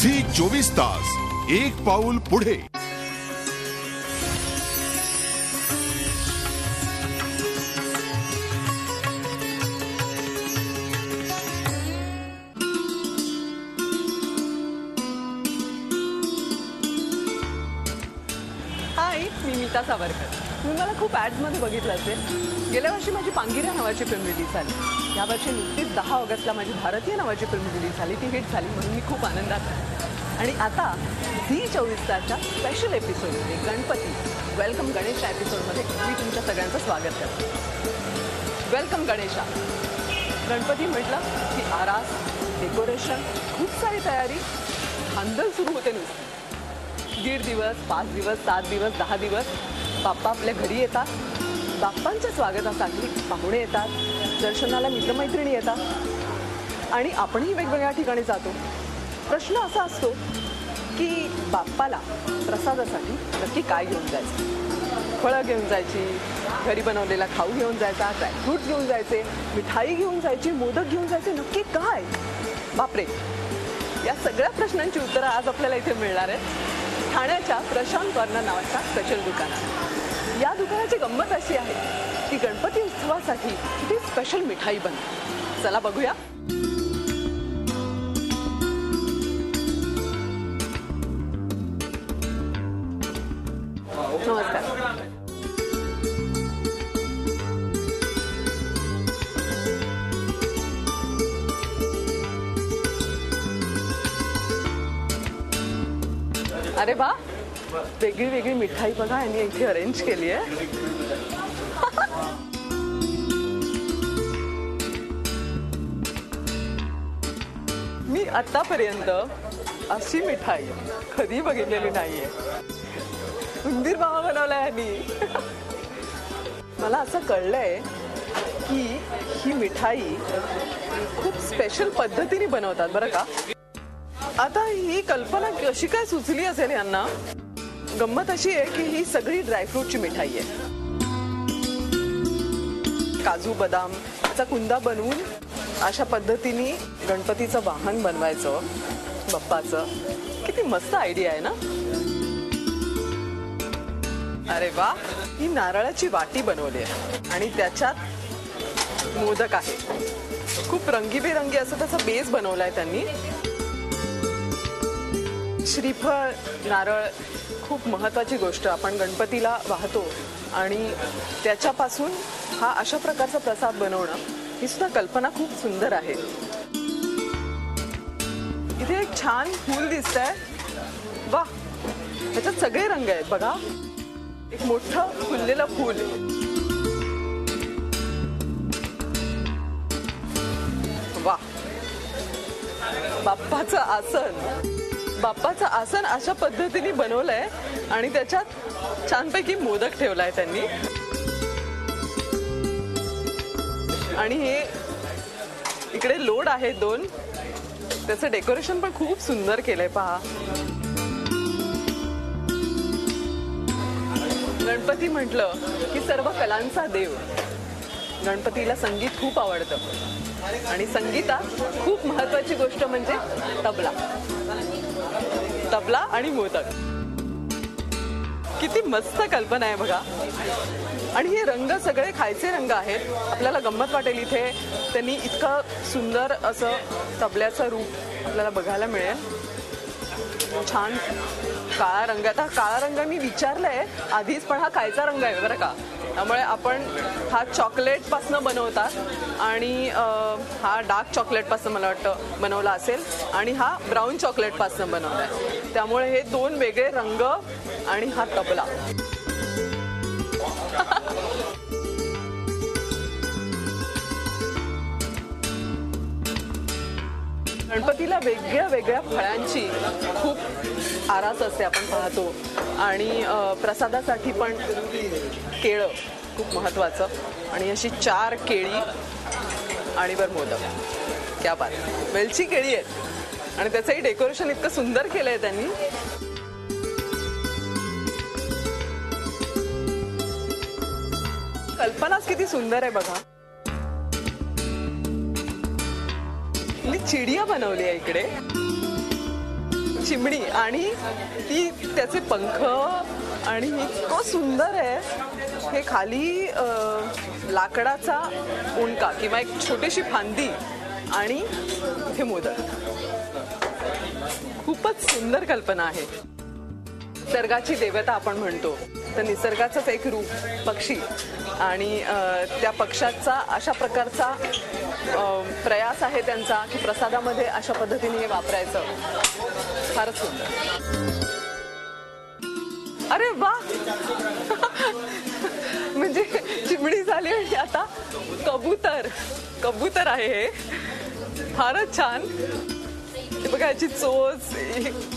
Zee 24 तास एक पाऊल पुढे। हाय, मी मीता सावरकर। तुम्ही मला खूप ॲड्समध्ये बघितलं असेल। गेल्या वर्षी माझी पांगिरा नावाची फिल्म रिलीज झाली। यावर्षी नुकतीच 10 ऑगस्टला माझी भारतीय नावाची फिल्म रिलीज झाली। ती हिट झाली म्हणून मी खूप आनंदात आहे। आणि आता झी 24 तासच्या स्पेशल एपिसोडमध्ये गणपती वेलकम गणेशा एपिसोडमध्ये मी तुमच्या सगळ्यांचं स्वागत करते। वेलकम गणेशा। गणपती म्हटलं की आरास, डेकोरेशन, खूप सारी तयारी, धांदल सुरू होते नुसती। 1.5 दिवस, 5 दिवस, 7 दिवस, 10 दिवस बाप्पा आपल्या घरी येतात। बाप्पांच्या स्वागतासाठी पाहुणे येतात, दर्शनाला मित्रमैत्रिणी येतात आणि आपणही वेगवेगळ्या ठिकाणी जातो। प्रश्न असा असतो की बाप्पाला प्रसादासाठी नक्की काय घेऊन जायचं? फळं घेऊन जायची, घरी बनवलेला खाऊ घेऊन जायचा, ड्रायफ्रूट्स घेऊन जायचे, मिठाई घेऊन जायची, मोदक घेऊन जायचे, नक्की काय? बापरे, या सगळ्या प्रश्नांची उत्तरं आज आपल्याला इथे मिळणार आहेत ठाण्याच्या प्रशांत कॉर्नर नावाच्या स्पेशल दुकानात। या दुकानाची गंमत अशी आहे की गणपती उत्सवासाठी किती स्पेशल मिठाई बनते। चला बघूया। नमस्कार। अरे वा, वेगळी वेगळी मिठाई बघा यांनी इथे अरेंज केली आहे। मी आतापर्यंत अशी मिठाई कधी बघितलेली नाहीये। उंदीर मामा बनवलाय यांनी। मला असं कळलंय की ही मिठाई खूप स्पेशल पद्धतीने बनवतात बरं का। आता ही कल्पना कशी काय सुचली असेल यांना? गंमत अशी आहे की ही सगळी ड्रायफ्रूटची मिठाई आहे। काजू बदामचा कुंदा बनवून अशा पद्धतीने गणपतीचं वाहन बनवायचं बाप्पाचं। किती मस्त आयडिया आहे ना? अरे वा, ही नारळाची वाटी बनवली आहे आणि त्याच्यात मोदक आहे। खूप रंगीबेरंगी असं त्याचा बेस बनवलाय त्यांनी। श्रीफळ, नारळ खूप महत्त्वाची गोष्ट आपण गणपतीला वाहतो आणि त्याच्यापासून हा अशा प्रकारचा प्रसाद बनवणं ही सुद्धा कल्पना खूप सुंदर आहे। इथे एक छान फूल दिसतंय। वा, त्याच्यात सगळे रंग आहेत बघा। एक मोठं फुललेलं फूल। वा, बाप्पाचं आसन अशा पद्धतीने बनवलंय आणि त्याच्यात छानपैकी मोदक ठेवलाय त्यांनी। आणि हे इकडे लोड आहे 2, त्याचं डेकोरेशन पण खूप सुंदर केलंय पहा। गणपती म्हटलं की सर्व कलांचा देव। गणपतीला संगीत खूप आवडतं आणि संगीतात खूप महत्त्वाची गोष्ट म्हणजे तबला आणि मोदक। किती मस्त कल्पना आहे बघा। आणि हे रंग सगळे खायचे रंग आहेत। आपल्याला गंमत वाटेल इथे त्यांनी इतकं सुंदर असं तबल्याचं रूप आपल्याला बघायला मिळेल। छान काळा रंग। आता काळा रंग मी विचारलंय आधीच, पण हा खायचा रंग आहे बरं का। त्यामुळे आपण हा चॉकलेटपासून बनवतात आणि हा डार्क चॉकलेटपासून मला वाटतं बनवला असेल आणि हा ब्राऊन चॉकलेटपासून बनवला आहे। त्यामुळे हे 2 वेगळे रंग आणि हा तबला। गणपतीला वेगळ्या वेगळ्या फळांची खूप आरास असते आपण पाहतो आणि प्रसादासाठी पण केळं खूप महत्त्वाचं आणि अशी 4 केळी आणि वर मोदक। क्या बात, वेलची केळी आहेत आणि त्याचंही डेकोरेशन इतकं सुंदर केलंय त्यांनी। कल्पनाच किती सुंदर आहे बघा। चिडिया बनवली आहे इकडे। चिमणी आणि ती त्याचे पंख आणि इतकं सुंदर आहे. हे खाली लाकडाचा उंडका किंवा एक छोटीशी फांदी आणि इथे मोदक. खूपच सुंदर कल्पना आहे. निसर्गाची देवता आपण म्हणतो तर निसर्गाचंच एक रूप पक्षी आणि त्या पक्षाचा अशा प्रकारचा प्रयास आहे त्यांचा की प्रसादामध्ये अशा पद्धतीने हे वापरायचं. फारच सुंदर. अरे वा म्हणजे चिमणी झाली आणि आता कबूतर आहे हे. फारच छान. हे बघा याची चोच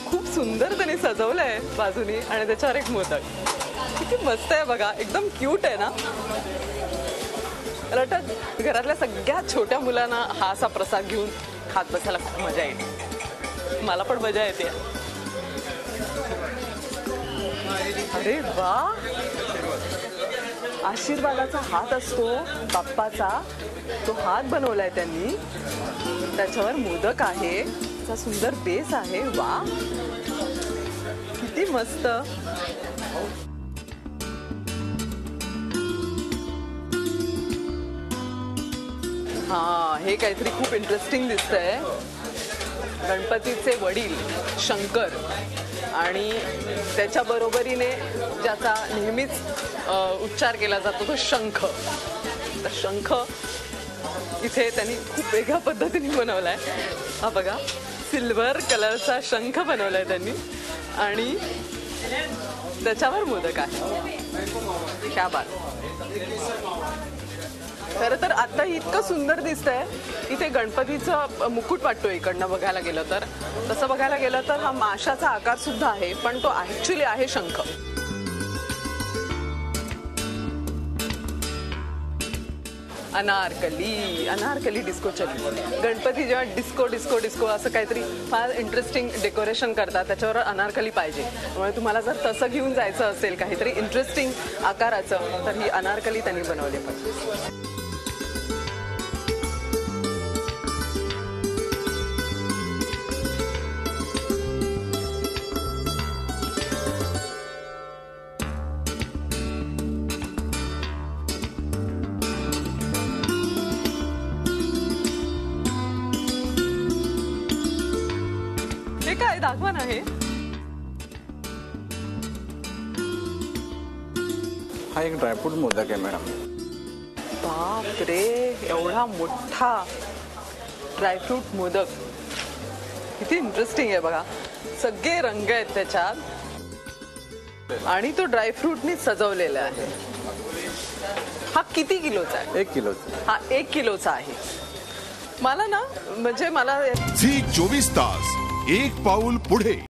खूप सुंदर त्याने सजवलंय बाजूनी आणि त्याच्यावर एक मोदक. किती मस्त आहे बघा. एकदम क्यूट आहे ना. मला वाटतं घरातल्या सगळ्यात छोट्या मुलांना हा असा प्रसाद घेऊन खात बसायला खूप मजा येते. मला पण मजा येते. अरे वा. आशीर्वादाचा हात असतो बाप्पाचा. तो हात बनवलाय त्यांनी. त्याच्यावर मोदक आहे. त्याचा सुंदर बेस आहे. वा किती मस्त. हा हे काहीतरी खूप इंटरेस्टिंग दिसतंय. गणपतीचे वडील शंकर आणि त्याच्या बरोबरीने ज्याचा नेहमीच उच्चार केला जातो तो शंख. तर शंख इथे त्यांनी खूप वेगळ्या पद्धतीने बनवलाय. हा बघा सिल्वर कलरचा शंख बनवलाय त्यांनी आणि त्याच्यावर मोदक आहे. क्या बात. खरं तर आता इतकं सुंदर दिसतंय. इथे गणपतीचं मुकुट वाटतो इकडनं बघायला गेलं तर. तसं बघायला गेलं तर हा माशाचा आकार सुद्धा आहे पण तो ऍक्च्युली आहे शंख. अनारकली डिस्को चली. गणपती जेव्हा डिस्को डिस्को डिस्को असं काहीतरी फार इंटरेस्टिंग डेकोरेशन करतात त्याच्यावर अनारकली पाहिजे. त्यामुळे तुम्हाला जर तसं घेऊन जायचं असेल काहीतरी इंटरेस्टिंग आकाराचं तर ही अनारकली त्यांनी बनवली. पण काय दाखवा ना. हे हा एक ड्रायफ्रूट मोदक आहे मॅडम. बाप रे. एवढा मोठा ड्रायफ्रूट मोदक. किती इंटरेस्टिंग आहे बघा. सगळे रंग आहेत त्याच्यात आणि तो ड्रायफ्रूटनी सजवलेला आहे. हा किती किलोचा आहे? 1 किलोचा. हा 1 किलोचा आहे. मला ना म्हणजे मला झी 24 तास एक पाऊल पुढे.